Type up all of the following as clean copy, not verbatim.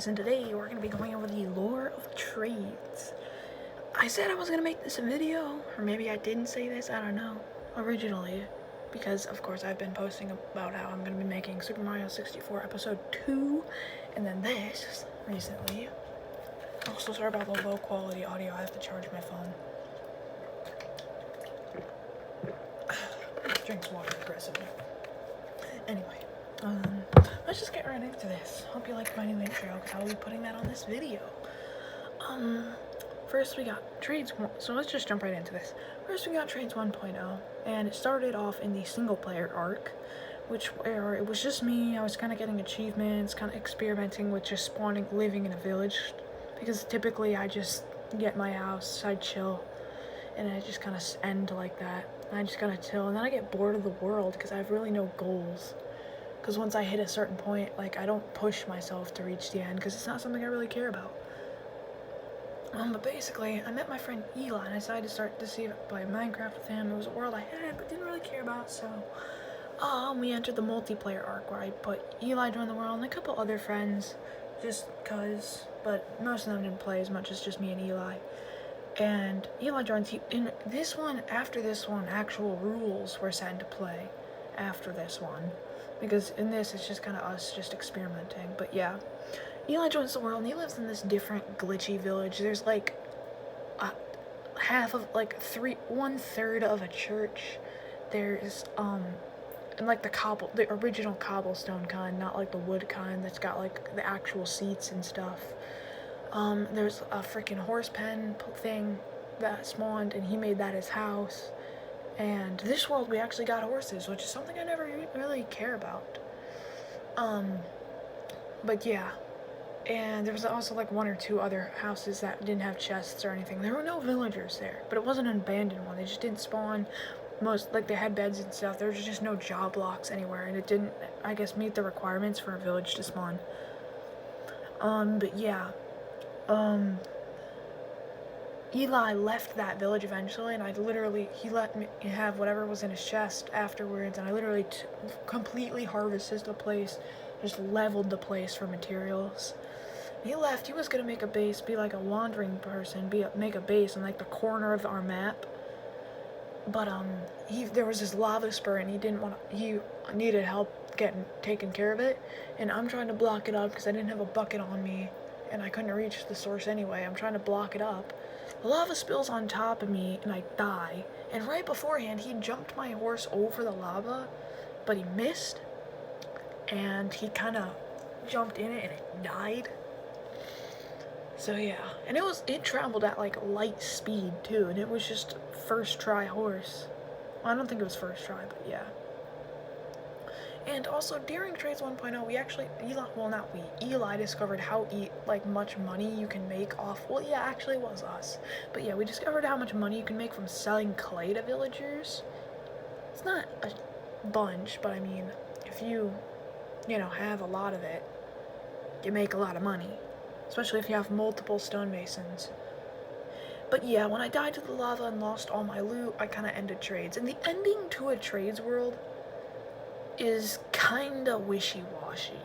And today we're going to be going over the lore of trades. I said I was going to make this a video, or maybe I didn't say this, I don't know, originally, because of course I've been posting about how I'm going to be making Super Mario 64 Episode 2, and then this, recently. Also, sorry about the low quality audio, I have to charge my phone. Drinks water aggressively. Anyway. Let's just get right into this. Hope you like my new intro, because I'll be putting that on this video. First we got Trades, so let's just jump right into this. First we got Trades 1.0, and it started off in the single player arc, where it was just me. I was kind of getting achievements, kind of experimenting with just spawning, living in a village, because typically I just get my house, I chill, and I just kind of end like that. And I just kind of chill, and then I get bored of the world, because I have really no goals. Because once I hit a certain point, like, I don't push myself to reach the end, because it's not something I really care about. But basically, I met my friend Eli, and I decided to start to play Minecraft with him. It was a world I had, but didn't really care about, so... we entered the multiplayer arc, where I put Eli join the world, and a couple other friends, just cause, but most of them didn't play as much as just me and Eli. And Eli joins, in this one, after this one, actual rules were set into play after this one. Because in this, it's just kind of us just experimenting. But yeah, Eli joins the world, and he lives in this different glitchy village. There's like one third of a church. There's and like the original cobblestone kind, not like the wood kind that's got like the actual seats and stuff. There's a freaking horse pen thing that spawned, and he made that his house. And this world, we actually got horses, which is something I never really care about. But yeah. And there was also like one or two other houses that didn't have chests or anything. There were no villagers there, but it wasn't an abandoned one. They just didn't spawn. They had beds and stuff. There was just no job blocks anywhere, and it didn't, I guess, meet the requirements for a village to spawn. But yeah. Eli left that village eventually, and he let me have whatever was in his chest afterwards, and I literally completely harvested the place, just leveled the place for materials. He left. He was gonna make a base, be like a wandering person, make a base in like the corner of our map. But there was this lava spur, and he needed help taking care of it, and I'm trying to block it up because I didn't have a bucket on me, and I couldn't reach the source anyway. I'm trying to block it up. The lava spills on top of me, and I die. And right beforehand, he jumped my horse over the lava, but he missed, and he kind of jumped in it, and it died. So yeah, and it traveled at like light speed too, and it was just first try horse. Well, I don't think it was first try, but yeah. And also, during Trades 1.0, Eli discovered how much money you can make off, actually it was us. But yeah, we discovered how much money you can make from selling clay to villagers. It's not a bunch, but I mean, if you have a lot of it, you make a lot of money. Especially if you have multiple stonemasons. But yeah, when I died to the lava and lost all my loot, I kind of ended trades. And the ending to a trades world is kinda wishy-washy.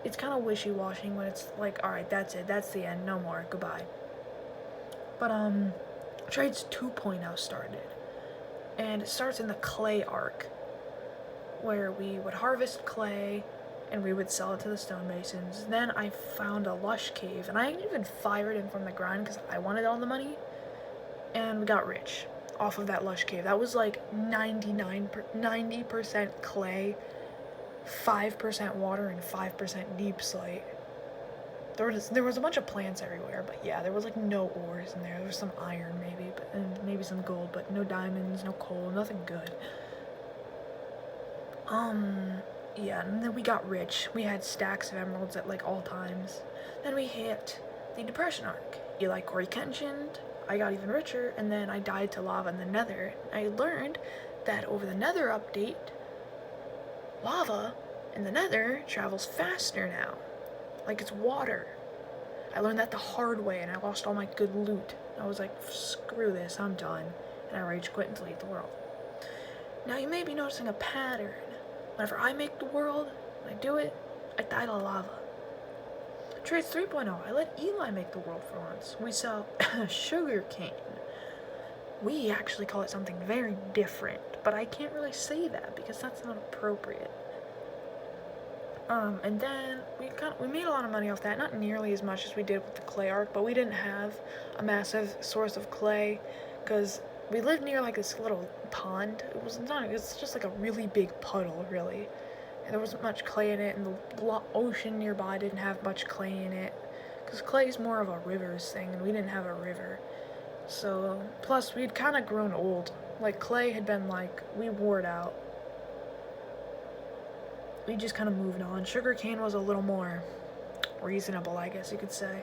It's kinda wishy-washy when it's like, alright, that's it, that's the end, no more, goodbye. But, Trades 2.0 started. And it starts in the clay arc, where we would harvest clay, and we would sell it to the stonemasons. Then I found a lush cave, and I even fired him from the ground because I wanted all the money, and we got rich off of that lush cave. That was like 90% clay, 5% water, and 5% deep slate. There was a bunch of plants everywhere, but yeah, there was like no ores in there. There was some iron maybe, and maybe some gold, but no diamonds, no coal, nothing good. Yeah, and then we got rich. We had stacks of emeralds at like all times. Then we hit the Depression arc. Eli Corey Kenshined, I got even richer, and then I died to lava in the Nether. I learned that over the Nether update, lava in the Nether travels faster now. Like it's water. I learned that the hard way, and I lost all my good loot. I was like, screw this, I'm done. And I rage quit and delete the world. Now you may be noticing a pattern. Whenever I make the world, when I do it, I die to lava. Trades 3.0, I let Eli make the world for once. We sell sugar cane. We actually call it something very different, but I can't really say that because that's not appropriate. And then we made a lot of money off that, not nearly as much as we did with the clay arc, but we didn't have a massive source of clay because we lived near like this little pond. It's just like a really big puddle, really. And there wasn't much clay in it, and the ocean nearby didn't have much clay in it because clay is more of a rivers thing, and we didn't have a river. So, plus we'd kind of grown old. Like clay had been like, we wore it out. We just kind of moved on. Sugarcane was a little more reasonable, I guess you could say.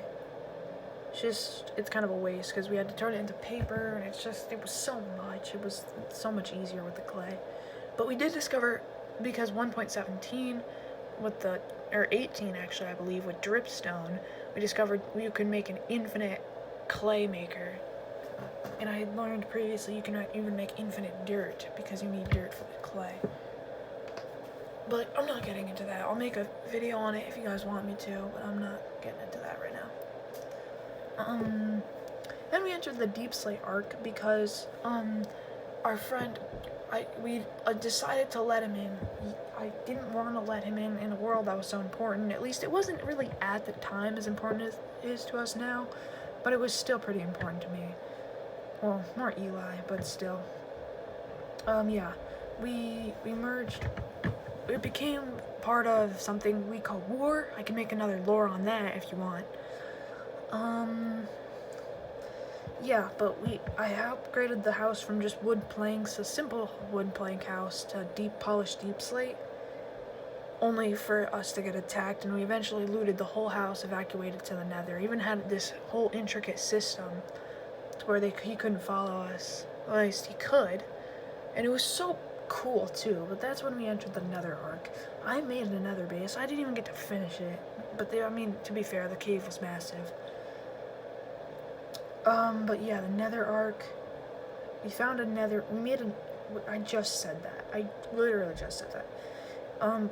It's kind of a waste because we had to turn it into paper, and it was so much. It was so much easier with the clay. But we did discover, because 1.17 or 18 actually, I believe, with dripstone, we discovered we could make an infinite clay maker. And I had learned previously you can even make infinite dirt because you need dirt for the clay. But I'm not getting into that. I'll make a video on it if you guys want me to, but I'm not getting into that right now. Then we entered the Deep Slate arc because, our friend, we decided to let him in. I didn't want to let him in a world that was so important. At least it wasn't really at the time as important as it is to us now, but it was still pretty important to me. Well, more Eli, but still. Yeah, we merged. It became part of something we call War. I can make another lore on that if you want. Yeah, but I upgraded the house from just wood planks, a simple wood plank house, to polished deep slate, only for us to get attacked, and we eventually looted the whole house, evacuated to the Nether, even had this whole intricate system to where he couldn't follow us. Well, at least he could, and it was so cool too. But that's when we entered the Nether arc. I made a Nether base. I didn't even get to finish it, but to be fair, the cave was massive. But yeah, the Nether arc. We found a Nether. I just said that. I literally just said that.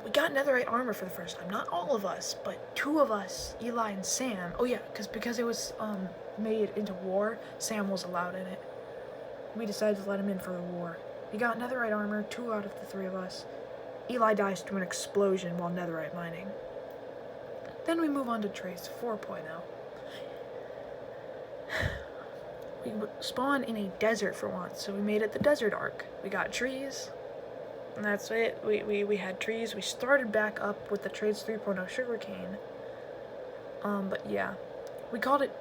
We got netherite armor for the first time. Not all of us, but 2 of us, Eli and Sam. Oh yeah, because it was made into war, Sam was allowed in it. We decided to let him in for the war. We got netherite armor, 2 out of the 3 of us. Eli dies to an explosion while netherite mining. Then we move on to Trades 4.0. We spawned in a desert for once, so we made it the desert arc. We got trees, and that's it. We had trees. We started back up with the Trades 3.0 sugarcane. But yeah, we called it,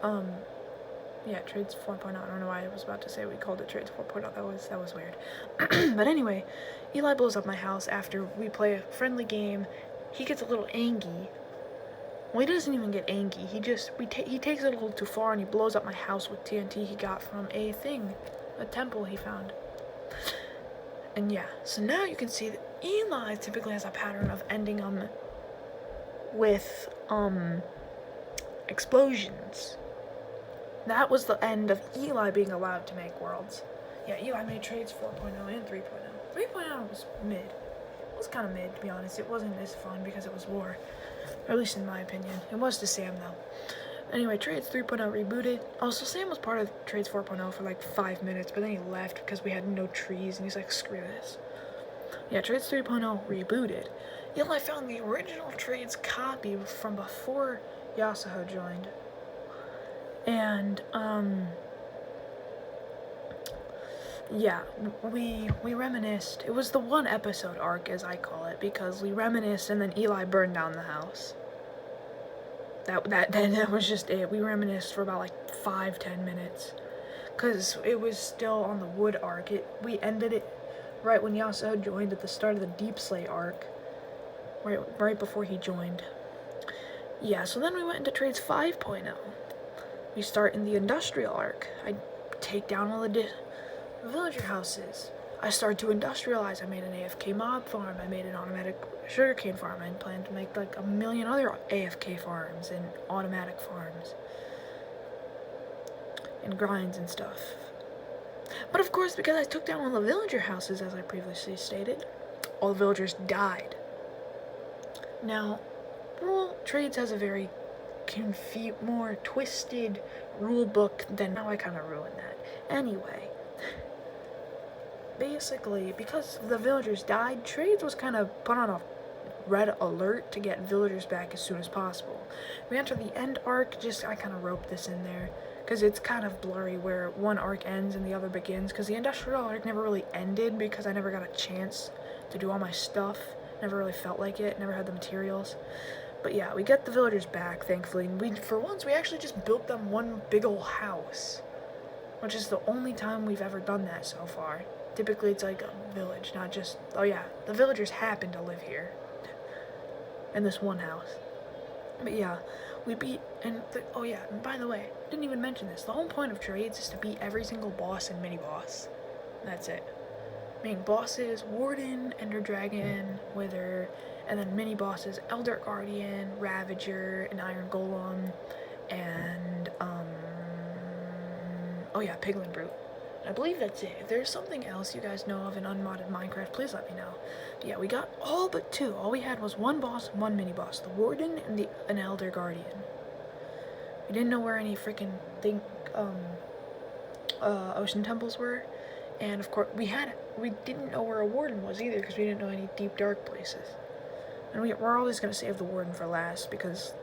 yeah, Trades 4.0. I don't know why I was about to say we called it Trades 4.0. That was weird. But anyway, Eli blows up my house after we play a friendly game. He gets a little angry. Well, he doesn't even get angry. He takes it a little too far, and he blows up my house with TNT he got from a temple he found. And yeah, so now you can see that Eli typically has a pattern of ending with explosions. That was the end of Eli being allowed to make worlds. Yeah, Eli made Trades 4.0 and 3.0. 3.0 was mid. It was kind of mid, to be honest. It wasn't as fun because it was war. Or at least in my opinion. It was to Sam, though. Anyway, Trades 3.0 rebooted. Also, Sam was part of Trades 4.0 for like 5 minutes, but then he left because we had no trees, and he's like, screw this. Yeah, Trades 3.0 rebooted. Eli found the original Trades copy from before Yasuo joined. And, yeah, we reminisced. It was the 1 episode arc, as I call it, because we reminisced and then Eli burned down the house. that was just it. We reminisced for about like 5-10 minutes, cause it was still on the Wood arc. We ended it right when Yasuo joined at the start of the Deep Slay arc, right before he joined. Yeah, so then we went into trades 5.0. We start in the Industrial arc. I take down all the villager houses. I started to industrialize. I made an AFK mob farm. I made an automatic sugarcane farm. I planned to make like a million other AFK farms and automatic farms and grinds and stuff. But of course, because I took down all the villager houses, as I previously stated, all the villagers died. Now, Trades has a very more twisted rule book than now. I kind of ruined that. Anyway, basically, because the villagers died, Trades was kind of put on a red alert to get villagers back as soon as possible. We enter the end arc, I kind of roped this in there, because it's kind of blurry where one arc ends and the other begins, because the industrial arc never really ended because I never got a chance to do all my stuff. Never really felt like it, never had the materials. But yeah, we get the villagers back, thankfully, and for once, we actually just built them one big ol' house, which is the only time we've ever done that so far. Typically, it's like a village, not just, oh yeah, the villagers happen to live here, in this one house. But yeah, we beat, and by the way, didn't even mention this, the whole point of Trades is to beat every single boss and mini-boss. That's it. Main bosses, Warden, Ender Dragon, Wither, and then mini bosses, Elder Guardian, Ravager, and Iron Golem, and Piglin Brute. I believe that's it. If there's something else you guys know of in unmodded Minecraft, please let me know. But yeah, we got all but 2. All we had was one boss and one mini boss, the Warden and an Elder Guardian. We didn't know where any freaking ocean temples were, and of course we didn't know where a Warden was either because we didn't know any deep dark places. And we're always going to save the Warden for last because,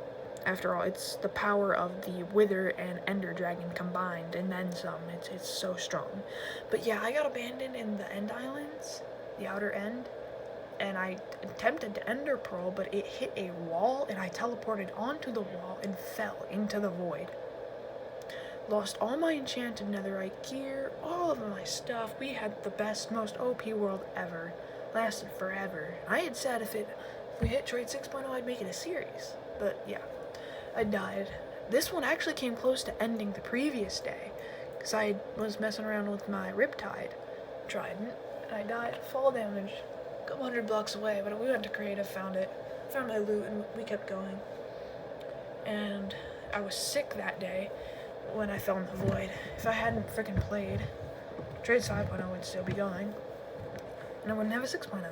after all, it's the power of the Wither and Ender Dragon combined, and then some. It's so strong. But yeah, I got abandoned in the End Islands, the outer end, and I attempted to Ender Pearl, but it hit a wall, and I teleported onto the wall and fell into the void. Lost all my enchanted netherite gear, all of my stuff. We had the best, most OP world ever. Lasted forever. I had said if we hit Trade 6.0, I'd make it a series. But yeah, I died. This one actually came close to ending the previous day, because I was messing around with my Riptide Trident, and I died. Fall damage. A couple 100 blocks away, but we went to creative, found my loot, and we kept going. And I was sick that day when I fell in the void. If I hadn't freaking played, Trade 5.0 would still be going, and I wouldn't have a 6.0.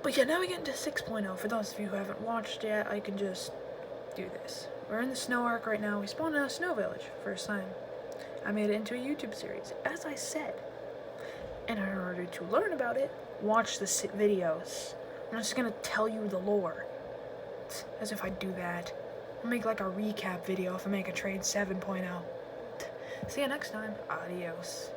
But yeah, now we get into 6.0. For those of you who haven't watched yet, I can just do this. We're in the snow arc right now. We spawned in a snow village, first time. I made it into a YouTube series, as I said. And in order to learn about it, watch the videos. I'm just gonna tell you the lore. As if I do that. I'll make like a recap video if I make a Trade 7.0. See you next time. Adios.